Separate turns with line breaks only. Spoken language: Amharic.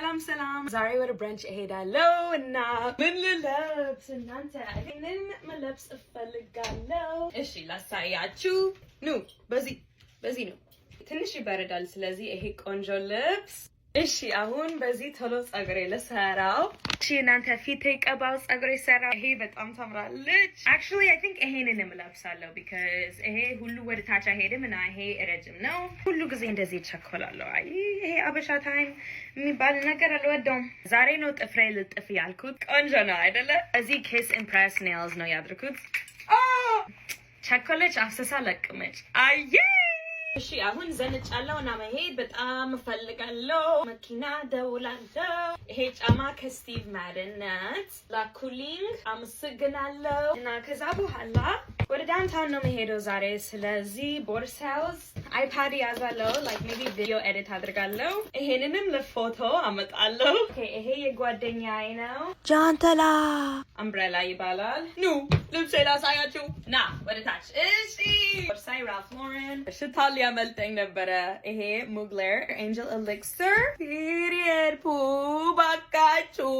ሰላም ዛሬ ወደ ብራንች እሄዳለሁ እና ምን ልለብስ እናንተ እኔን መለብስ እፈልጋለሁ። እሺ ላሳያችሁ። ኑ በዚህ ነው። ትንሽ ይበረዳል፣ ስለዚህ ይሄ ቆንጆ ልብስ። እሺ አሁን በዚህ ቶሎ ጸጉሬ ልሰራው። እሺ እናንተ ፊቴ ቀባው ጸጉሬ ሰራው። ይሄ በጣም ታምራለች። actually I think ይሄንን እለብሳለሁ because ይሄ ሁሉ ወደ ታች አይሄድም እና ይሄ ረጅም ነው። ሁሉ ጊዜ እንደዚህ ቸኮላለሁ። አይ ይሄ አበሻ ታይም የሚባል ነገር አልወደውም። ዛሬ ነው ጥፍሬ ልጥፍ ያልኩት። ቆንጆ ነው አይደለ? እዚህ kiss impress nails ነው ያድርኩት። ቸኮለች አፍስሳ ለቅመች። አየ እሺ አሁን ዘንጫለሁ እና መሄድ በጣም እፈልጋለሁ። መኪና ደውላለሁ። ይሄ ጫማ ከስቲቭ ማደን ናት። ላኩሊንግ አመሰግናለሁ። እና ከዛ በኋላ ወደ ዳውንታውን ነው መሄደው ዛሬ። ስለዚህ ቦርሳውስ አይፓድ ያዛለሁ። ላይክ ሜቢ ቪዲዮ ኤዲት አድርጋለሁ። ይሄንንም ለፎቶ አመጣለሁ። ኦኬ ይሄ የጓደኛዬ ነው። ጃንተላ አምብሬላ ይባላል። ኑ ልብሴ ላሳያችሁ። ና ወደ ታች። እሺ ቦርሳይ ራልፍ ሎረን ሽታል ያመልጠኝ ነበረ። ይሄ ሙግለር ኤንጀል ኤሊክሰር ፒሪየድ ፑ ባካችሁ